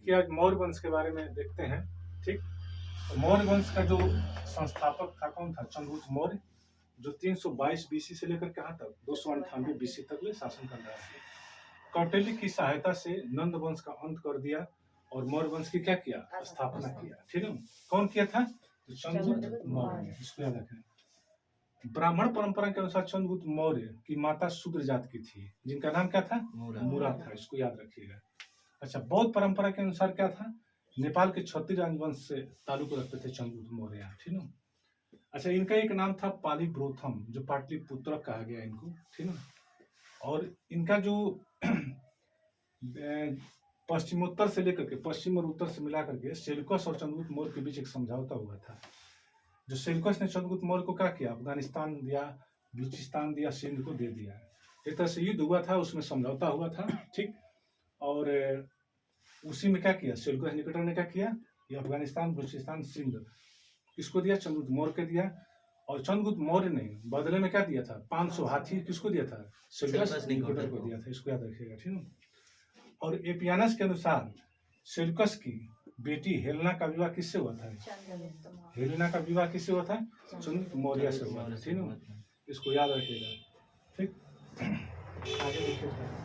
देखिए आज मौर्य वंश के बारे में देखते हैं। ठीक, तो मौर्य वंश का जो संस्थापक था कौन था? चंद्रगुप्त मौर्य, जो 322 बीसी से लेकर कहाँ तक 298 बीसी तक ले शासन कर रहा है। कौटिल्य की सहायता से नंद वंश का अंत कर दिया और मौर्य वंश की क्या किया? स्थापना किया। ठीक है, कौन किया था? तो चंद्रगुप्त मौर्य ने। इसको याद रखें। ब्राह्मण परंपरा के अनुसार चंद्रगुप्त मौर्य की माता शूद्र जात की थी, जिनका नाम क्या था? मूरा था। इसको याद रखिएगा। अच्छा, बौद्ध परंपरा के अनुसार क्या था? नेपाल के क्षत्रिय राजवंश से ताल्लुक रखते थे चंद्रगुप्त मौर्य। ठीक है। अच्छा, इनका एक नाम था पालीब्रोथम, जो पाटलिपुत्र कहा गया इनको। ठीक है। और इनका जो पश्चिमोत्तर से लेकर के पश्चिम और उत्तर से मिला करके सेल्यूकस और चंद्रगुप्त मौर्य के बीच एक समझौता हुआ था। जो सेल्यूकस ने चंद्रगुप्त मौर्य को क्या किया? अफगानिस्तान दिया, बलूचिस्तान दिया, सिंध को दे दिया। एक तरह से युद्ध हुआ था, उसमें समझौता हुआ था। ठीक, और उसी में क्या किया? सेल्यूकस निकेटर ने क्या किया? ये अफगानिस्तान, बलूचिस्तान, सिंध किसको दिया? चंद्रगुप्त मौर्य के दिया। और चंद्रगुप्त मौर्य ने बदले में क्या दिया था? 500 हाथी किसको दिया था? सेल्यूकस निकेटर को दिया था। इसको याद रखिएगा। ठीक है। और एपियानस के अनुसार सेल्यूकस की बेटी हेलेना का विवाह किससे हुआ था? हेलेना का विवाह किससे हुआ था? चंद्रगुप्त मौर्य से हुआ था। ठीक है, इसको याद रखिएगा। ठीक, आगे देखिए।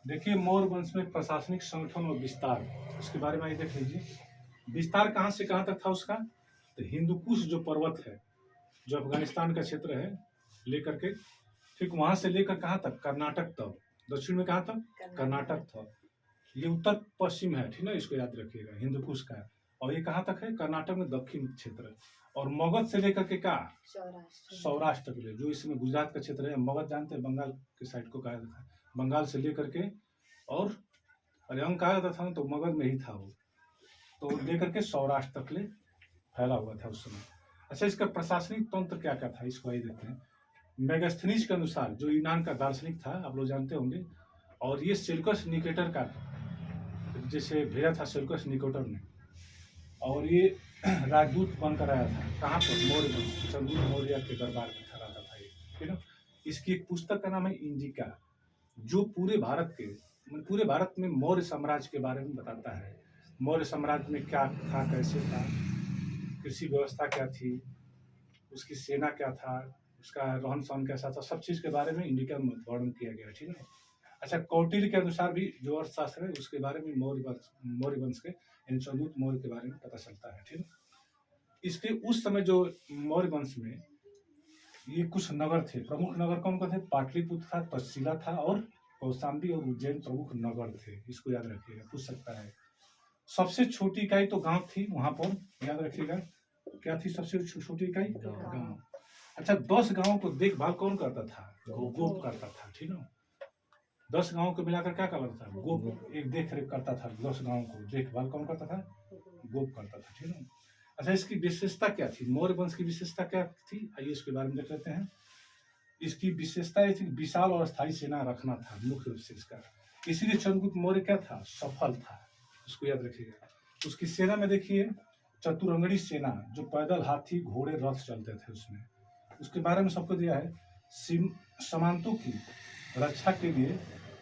देखिए मौर्य वंश में प्रशासनिक संगठन और विस्तार, इसके बारे में देख लीजिए। विस्तार कहाँ से कहाँ तक था उसका? तो हिंदुकुश जो पर्वत है, जो अफगानिस्तान का क्षेत्र है लेकर के, ठीक वहां से लेकर कहाँ तक? कर्नाटक तक। दक्षिण में कहाँ तक? कर्नाटक तक। ये उत्तर पश्चिम है। ठीक है, इसको याद रखिएगा, हिंदुकुश का। और ये कहाँ तक है? कर्नाटक में दक्षिण क्षेत्र। और मगध से लेकर के क्या? सौराष्ट्र तक ले, जो इसमें गुजरात का क्षेत्र है। मगध जानते हैं, बंगाल के साइड को कहा जाता है। बंगाल से लेकर के और अंग कहा जाता था ना, तो मगध में ही था वो। तो लेकर के सौराष्ट्र तक ले फैला हुआ था उस समय। अच्छा, इसका प्रशासनिक तंत्र क्या क्या था, इसको आइए देखते हैं। मेगास्थनीज के अनुसार, जो यूनान का दार्शनिक था, आप लोग जानते होंगे, और ये सेल्यूकस निकेटर का जैसे भेजा था सेल्यूकस निकेटर ने, और ये राजदूत बनकर आया था। कहाँ पर? मौर्य में, चंद्रगुप्त मौर्य के दरबार में ठहराता था ये। ठीक है। इसकी एक पुस्तक का नाम है इंडिका, जो पूरे भारत में मौर्य साम्राज्य के बारे में बताता है। मौर्य साम्राज्य में क्या था, कैसे था, कृषि व्यवस्था क्या थी, उसकी सेना क्या था, उसका रहन सहन कैसा था, सब चीज के बारे में इंडिका में वर्णन किया गया। ठीक है। अच्छा, कौटिल्य के अनुसार भी जो अर्थशास्त्र है, उसके बारे में मौर्य वंश के चंद्रगुप्त मौर्य के बारे में पता चलता है। ठीक है। इसके उस समय जो मौर्य वंश में ये कुछ नगर थे, प्रमुख नगर कौन कौन थे? पाटलिपुत्र था, तक्षशिला था, और कौशाम्बी और उज्जैन प्रमुख नगर थे। इसको याद रखिएगा, पूछ सकता है। सबसे छोटी इकाई तो गांव थी वहां पर, याद रखिएगा। क्या थी सबसे छोटी इकाई? गांव। अच्छा, 10 गांवों को देखभाल कौन करता था? गोप करता था। ठीक है। 10 गांवों को मिलाकर क्या करता था? गोप एक देख रेख करता था। 10 गांवों को देखभाल कौन करता था? गोप करता था। ठीक है। अच्छा, इसकी विशेषता क्या थी? मौर्य वंश की विशेषता क्या थी? आइए इसके बारे में देख लेते हैं। इसकी विशेषता ये थी, विशाल और स्थायी सेना रखना था मुख्य रूप से इसका। इसीलिए चंद्रगुप्त मौर्य क्या था? सफल था। इसको याद रखिएगा। उसकी सेना में देखिए, चतुरंगड़ी सेना, जो पैदल, हाथी, घोड़े, रथ चलते थे उसमें। उसके बारे में सबको दिया है। सामंतों की रक्षा के लिए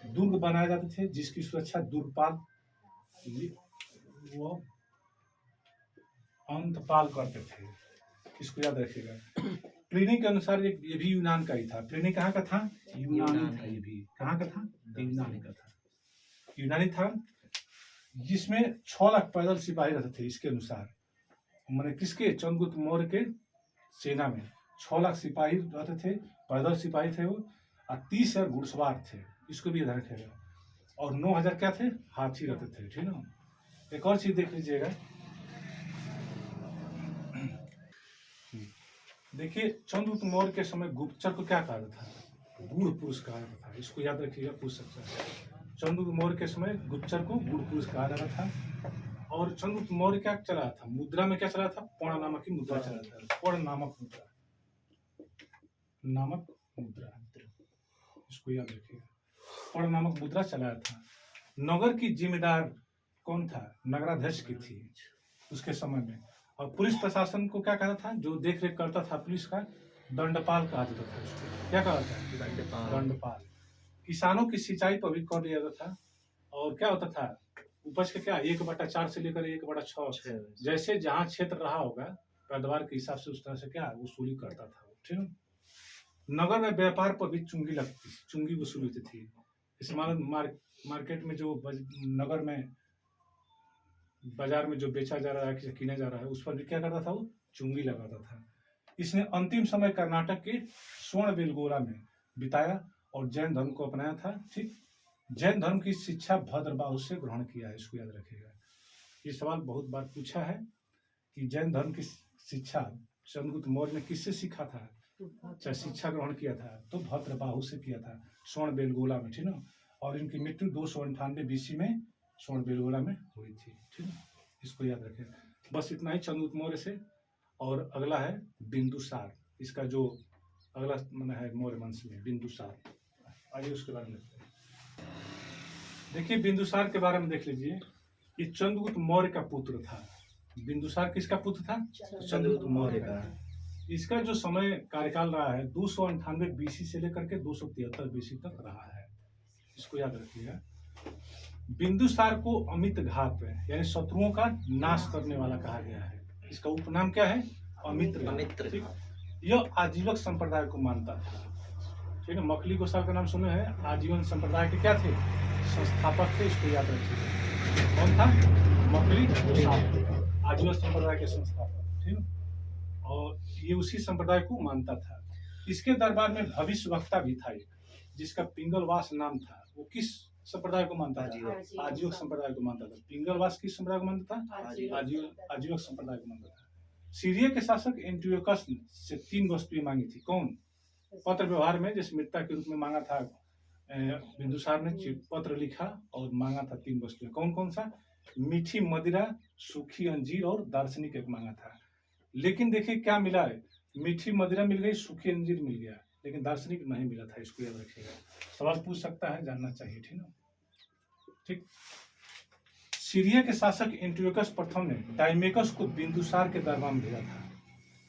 दुर्ग बनाए जाते थे, जिसकी सुरक्षा दुर्गपाल वो अंतपाल करते थे। इसको याद रखिएगा। प्लिनी के अनुसार ये भी यूनान का ही था। प्लिनी कहाँ का था? यूनानी था। ये भी कहाँ का था? यूनानी का था। यूनानी था, जिसमें 6 लाख पैदल सिपाही रहते थे। इसके अनुसार मैंने किसके? चंद्रगुप्त मौर्य के सेना में 6 लाख सिपाही रहते थे, पैदल सिपाही थे वो, और 30,000 घुड़सवार थे। इसको भी ध्यान रखिएगा। और 9,000 क्या थे? हाथी रहते थे। ठीक है। एक और चीज देख लीजिएगा। देखिए, चंद्रगुप्त मौर्य के समय गुप्तचर को क्या कहा था? गूढ़ पुरुष कहा जाता था। इसको याद रखिएगा, पूछ सकता है। चंद्रगुप्त मौर्य के समय गुप्तचर को गूढ़ पुरुष कहा जाता था। और चंद्रगुप्त मौर्य क्या चला था? मुद्रा में क्या चला था? पर्ण नामक की मुद्रा चला था। पर्ण नामक मुद्रा, इसको याद रखिएगा। पर्ण नामक मुद्रा चलाया था। नगर की जिम्मेदार कौन था? नगराध्यक्ष की थी उसके समय में। और पुलिस प्रशासन को क्या कहता था? जो देख रेख करता था पुलिस का, दंडपाल कहा जाता था उसको। क्या कहा था? दंडपाल। किसानों की सिंचाई पर भी कर दिया जाता था। और क्या होता था? उपज का क्या 1/4 से लेकर 1/6 जैसे जहाँ क्षेत्र रहा होगा पैदावार के हिसाब से उस तरह से क्या वसूली करता था, ठीक है। नगर में व्यापार पर भी चुंगी वसूली होती थी। इस मार्केट में जो नगर में बाजार में जो बेचा जा रहा है किना जा रहा है उस पर भी क्या करता था वो चुंगी लगाता था। इसने अंतिम समय कर्नाटक के स्वर्ण बेलगोला में बिताया और जैन धर्म को अपनाया था, ठीक। जैन धर्म की शिक्षा भद्रबाहु से ग्रहण किया है, इसको याद रखिएगा। ये सवाल बहुत बार पूछा है कि जैन धर्म की शिक्षा चंद्रगुप्त मौर्य ने किससे सीखा था, चाहे शिक्षा ग्रहण किया था तो भद्रबाहु से किया था स्वर्ण बेलगोला में, ठीक ना। और इनकी मृत्यु 298 BC में स्वर्ण बेलगोला में हुई थी, ठीक है। इसको याद रखें। बस इतना ही चंद्रगुप्त मौर्य से। और अगला है बिंदुसार, इसका जो अगला माना है मौर्य वंश में बिंदुसार। आइए उसके बारे में देखिए। बिंदुसार के बारे में देख लीजिए। ये चंद्रगुप्त मौर्य का पुत्र था। बिंदुसार किसका पुत्र था? चंद्रगुप्त मौर्य का। इसका जो समय कार्यकाल रहा है 298 BC से लेकर के 273 BC तक रहा है, इसको याद रखिएगा। बिंदुसार को अमित घात यानी शत्रुओं का नाश करने वाला कहा गया है। इसका उपनाम क्या है? अमित्र। यह आजीवक संप्रदाय को मानता था, ठीक है। मखली गोसाल का नाम सुने हैं, आजीवन संप्रदाय के क्या थे? संस्थापक थे, इसको याद रखिएगा। कौन था? मखली गोसाल, आजीवन संप्रदाय के संस्थापक, ठीक है। और ये उसी संप्रदाय को मानता था। इसके दरबार में भविष्यवक्ता भी था एक, जिसका पिंगलवास नाम था। वो किस संप्रदाय को मानता था? आजीवक संप्रदाय को मानता था। पिंगलवास किस संप्रदाय को मानता था? आजीवक संप्रदाय को मानता था। सीरिया के शासक एंटियोकस से 3 वस्तुएं मांगी थी। कौन? पत्र व्यवहार में जैसे मित्रता के रूप में मांगा था बिंदुसार ने, पत्र लिखा और मांगा था 3 वस्तुएं। कौन कौन सा? मीठी मदिरा, सूखी अंजीर और दार्शनिक एक मांगा था। लेकिन देखिए क्या मिला है? मीठी मदिरा मिल गई, सूखी अंजीर मिल गया, लेकिन दार्शनिक नहीं मिला था। इसको याद रखिएगा, सवाल पूछ सकता है, जानना चाहिए, ठीक ना। ठीक। सीरिया के शासक एंटियोकस प्रथम ने डायमेकस को बिंदुसार के दरबार में भेजा था।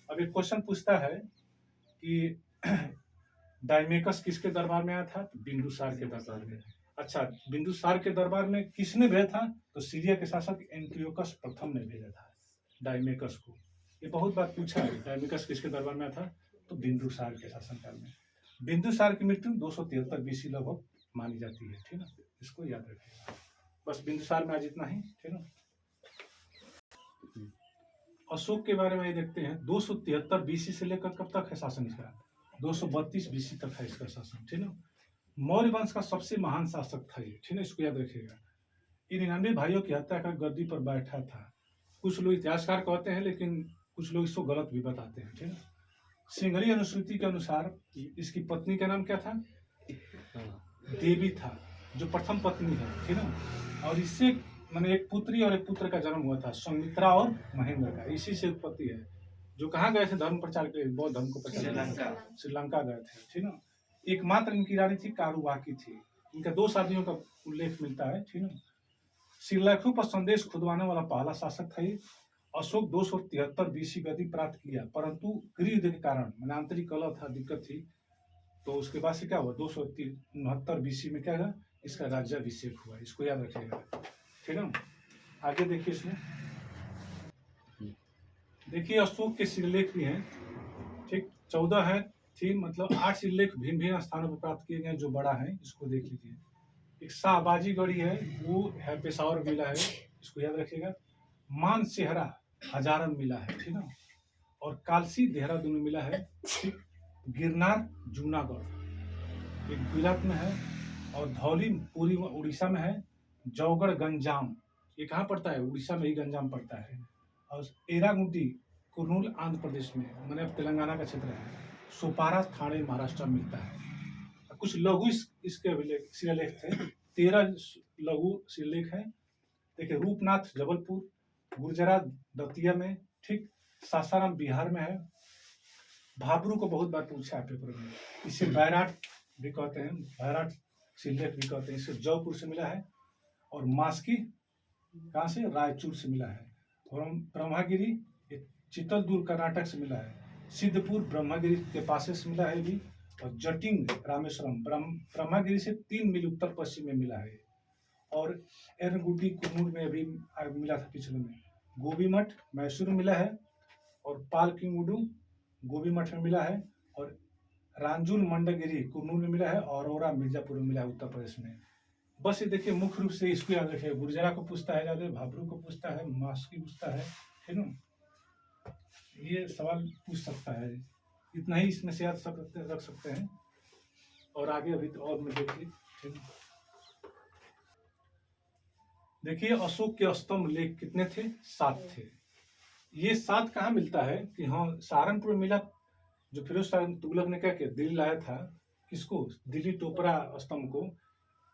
अब एक क्वेश्चन पूछता है कि डायमेकस किसके दरबार में आया था? तो बिंदुसार के दरबार में। अच्छा, बिंदुसार के दरबार में किसने भेजा था? तो सीरिया के शासक एंटियोकस प्रथम ने भेजा था डायमेकस को। ये बहुत बार पूछा है, डायमेकस किसके दरबार में था? तो बिंदुसार के शासनकाल में। बिंदुसार की मृत्यु 273 BC लगभग मानी जाती है, ठीक है। इसको याद रखिएगा। बस बिंदुसार में आज इतना ही, ठीक है। अशोक के बारे में ये देखते हैं। 273 BC से लेकर कब तक है शासन इसका? 232 BC तक है इसका शासन, ठीक है। मौर्य वंश का सबसे महान शासक था ये, ठीक है। इसको याद रखिएगा। 99 भाइयों की हत्या कर गद्दी पर बैठा था। कुछ लोग इतिहासकार कहते हैं, लेकिन कुछ लोग इसको गलत भी बताते हैं, ठीक है। सिंघली अनुश्रुति के अनुसार इसकी पत्नी का नाम क्या था? देवी था, जो प्रथम पत्नी है, ठीक है। और इससे मैंने एक पुत्री और एक पुत्र का जन्म हुआ था, संमित्रा और महेंद्र का। इसी से उत्पत्ति है। जो कहाँ गए थे धर्म प्रचार के लिए? बौद्ध धर्म को प्रचार, श्रीलंका गए थे, ठीक है। एकमात्र इनकी रानी थी कारुवाकी थी। इनका 2 शादियों का उल्लेख मिलता है, ठीक है। श्रीलंका पर संदेश खुदवाने वाला पहला शासक था ये। अशोक 273 BC गद्दी प्राप्त किया, परंतु गृह युद्ध के कारण मैंने आंतरिक कलह था, दिक्कत थी, तो उसके बाद से क्या हुआ? 269 BC में क्या हुआ? इसका राज्याभिषेक हुआ। इसको याद रखिएगा, ठीक है। आगे देखिए, इसमें देखिए अशोक के शिलालेख भी हैं, ठीक। 14 है, ठीक, मतलब 8 शिलालेख भिन्न भिन्न स्थानों पर प्राप्त किए गए जो बड़ा है। इसको देख लीजिए। एक शाहबाजी गढ़ी है, वो है पेशावर मिला है, इसको याद रखिएगा। मान सेहरा हजारन मिला है, ठीक है। और कालसी देहरादून में मिला है, ठीक। गिरनार जूनागढ़ एक गुजरात में है, और धौली पूरी उड़ीसा में है। जौगढ़ गंजाम ये कहाँ पड़ता है? उड़ीसा में ही गंजाम पड़ता है। और एरागुंडी कुर्नूल आंध्र प्रदेश में, मैंने अब तेलंगाना का क्षेत्र है। सोपारा थाने महाराष्ट्र में मिलता है। कुछ लघु इसके शिलालेख थे, 13 लघु शिलालेख है। देखिए, रूपनाथ जबलपुर, गुर्जरा दतिया में, ठीक। सासाराम बिहार में है। भाबरू को बहुत बार पूछा है पेपर में, इसे बैराट भी कहते हैं, बैराट शिलालेख भी कहते हैं। इसे जौपुर से मिला है। और मास्की कहाँ से? रायचूर से मिला है। और ब्रह्मागिरी चित्तलदूर कर्नाटक से मिला है। सिद्धपुर ब्रह्मागिरी के पास से मिला है भी। और जटिंग रामेश्वरम ब्रह्मागिरी से 3 मील उत्तर पश्चिम में मिला है। और एरनगुटी कुन्नूर में अभी मिला था पिछले में, गोबी मठ मैसूर में मिला है, और पालकिंगुडू गोबी मठ में मिला है, और रांजुल मंडगिरी कुन्नूर में मिला है, और औरा मिर्जापुर में मिला है उत्तर प्रदेश में। बस ये देखिए मुख्य रूप से इसको याद रखिए, गुर्जरा को पूछता है ज्यादा, भाबरू को पूछता है, मास्की पूछता है, ठीक ना, ये सवाल पूछ सकता है, इतना ही इसमें से याद रख सकते हैं। और आगे अभी तो और में देखिए, ठीक। देखिए अशोक के स्तंभ लेख कितने थे? 7 थे। ये 7 कहाँ मिलता है कि हाँ सहारनपुर में मिला, जो फिरोज शाह तुगलक ने क्या किया, दिल्ली लाया था, किसको? दिल्ली टोपरा स्तंभ को।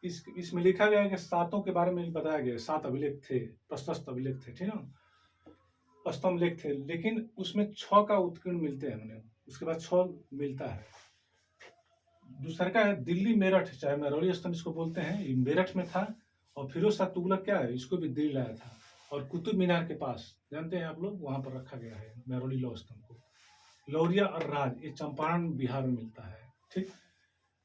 इसमें लिखा गया है कि 7 के बारे में बताया गया, 7 अभिलेख थे, प्रशस्त अभिलेख थे, ठीक ना, स्तंभ लेख थे, लेकिन उसमें 6 का उत्कीर्ण मिलते हैं हमें, उसके बाद 6 मिलता है। दूसरा का है दिल्ली मेरठ, चाहे महरौली स्तंभ इसको बोलते हैं, ये मेरठ में था, और फिरोज शाह तुगलक क्या है, इसको भी दिल्ली लाया था, और कुतुब मीनार के पास जानते हैं आप लोग, वहां पर रखा गया है महरौली लौह स्तंभ को। लौरिया और राज, ये चंपारण बिहार में मिलता है, ठीक।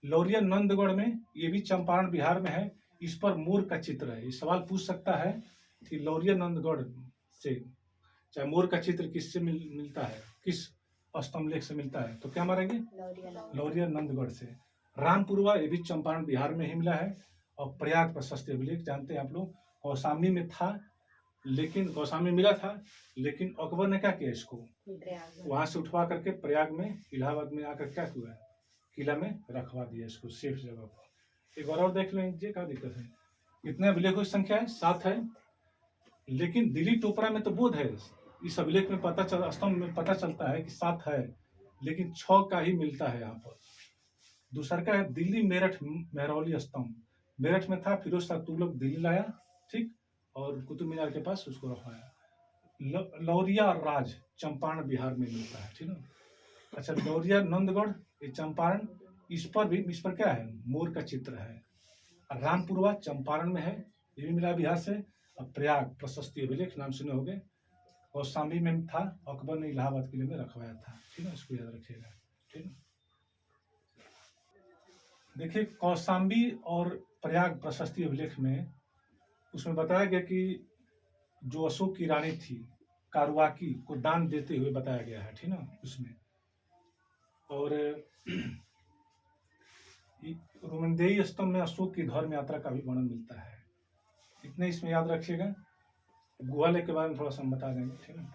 लौरिया नंदगढ़ में, ये भी चंपारण बिहार में है, इस पर मोर का चित्र है। ये सवाल पूछ सकता है कि लौरिया नंदगढ़ से, चाहे मोर का चित्र किससे मिलता है, किस स्तंभ लेख से मिलता है, तो क्या मारेंगे? लौरिया नंदगढ़ से। रामपुरवा, ये भी चंपारण बिहार में ही मिला है, और प्रयाग प्रशस्त अभिलेख जानते हैं आप लोग, कौशाम्बी में था, लेकिन कौशाम्बी मिला था, लेकिन अकबर ने क्या किया, इसको वहां से उठवा करके प्रयाग में, इलाहाबाद में आकर क्या हुआ, किला में रखवा दिया इसको, सेफ जगह पर। एक बार और देख लेंगे, क्या दिक्कत है, कितने अभिलेखों की संख्या है? 7 है, लेकिन दिल्ली टोपरा में तो बोध है, इस अभिलेख में पता चल, स्तंभ में पता चलता है कि 7 है, लेकिन 6 का ही मिलता है यहाँ पर। दूसरा का है दिल्ली मेरठ महरौली स्तंभ, मेरठ में था, फिरोज शाह तुगलक दिल्ली लाया, ठीक, और कुतुब मीनार के पास उसको रखवाया। लौरिया राज चंपारण बिहार में मिलता है, ठीक है। अच्छा, लौरिया नंदगढ़, ये चंपारण, इस पर क्या है, मोर का चित्र है। रामपुरवा चंपारण में है, ये भी मिला बिहार से। अब प्रयाग प्रशस्ति अभिलेख नाम सुने होंगे, कौशाम्बी में था, अकबर ने इलाहाबाद किले में रखवाया था, ठीक है, इसको याद रखिएगा, ठीक है। देखिए कौशाम्बी और प्रयाग प्रशस्ति अभिलेख में, उसमें बताया गया कि जो अशोक की रानी थी कारुआकी को दान देते हुए बताया गया है, ठीक ना उसमें। और रोमनदेही स्तंभ में अशोक की धर्म यात्रा का भी वर्णन मिलता है, इतने इसमें याद रखिएगा। गुहालय के बारे में थोड़ा सा हम बता देंगे, ठीक है।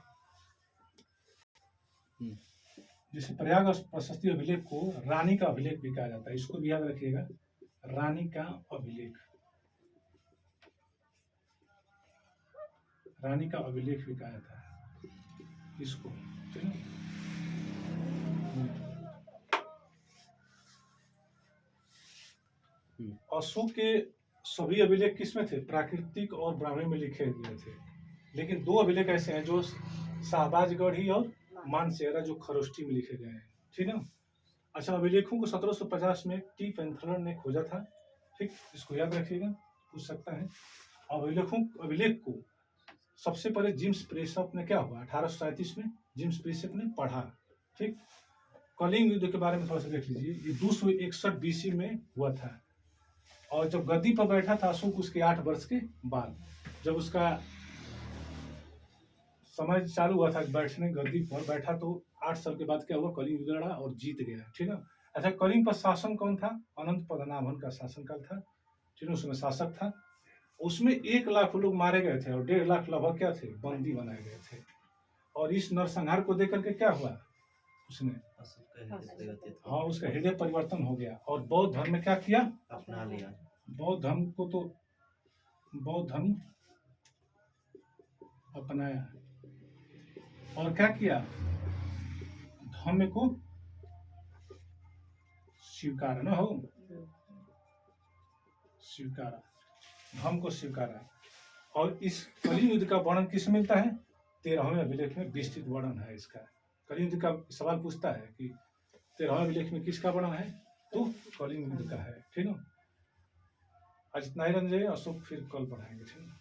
जिसे प्रयाग प्रशस्ति अभिलेख को रानी का अभिलेख भी कहा जाता है, इसको भी याद रखिएगा, रानी का अभिलेख, रानी का अभिलेख भी कहा जाता है इसको, ठीक है। अशोक के सभी अभिलेख किसमें थे? प्राकृतिक और ब्राह्मणी में लिखे गए थे, लेकिन 2 अभिलेख ऐसे हैं जो शाहबाजगढ़ी और मानसेरा जो खरोष्टी में लिखे गए हैं, ठीक है। अच्छा, अभिलेखों को 1750 में टी पेंथलर ने खोजा था, ठीक, इसको याद रखिएगा, पूछ सकता है। अभिलेख को सबसे पहले जिम्स प्रेसप ने क्या हुआ, 1837 में जिम्स प्रेसप ने पढ़ा, ठीक। कलिंग युद्ध के बारे में थोड़ा सा देख लीजिए, ये 261 BC में हुआ था, और जब गद्दी पर बैठा था अशोक उसके 8 वर्ष के बाद, जब उसका समय चालू हुआ था बैठने, गद्दी पर बैठा, तो 8 साल के बाद क्या हुआ, कलिंग युद्ध लड़ा और जीत गया, ठीक है। अच्छा, कलिंग पर शासन कौन था? अनंत पद्मनाभन का शासनकाल था, ठीक है, उसमें शासक था। उसमें 1 लाख लोग मारे गए थे, और 1.5 लाख लगभग क्या थे, बंदी बनाए गए थे। और इस नरसंहार को देख करके क्या हुआ, उसने, हाँ, उसका हृदय परिवर्तन हो गया, और बौद्ध धर्म में क्या किया, अपना लिया। बौद्ध धर्म को तो बौद्ध धर्म अपनाया, और क्या किया, धर्म को स्वीकार न हो, स्वीकारा, धर्म को स्वीकारा। और इस कलिंग युद्ध का वर्णन किस मिलता है? 13वें अभिलेख में विस्तृत वर्णन है इसका। कलिंग युद्ध का सवाल पूछता है कि 13वें अभिलेख में किसका वर्णन है, तो कलिंग युद्ध का है, ठीक है। आज इतना ही रंजय, अशोक फिर कल पढ़ाएंगे, ठीक है।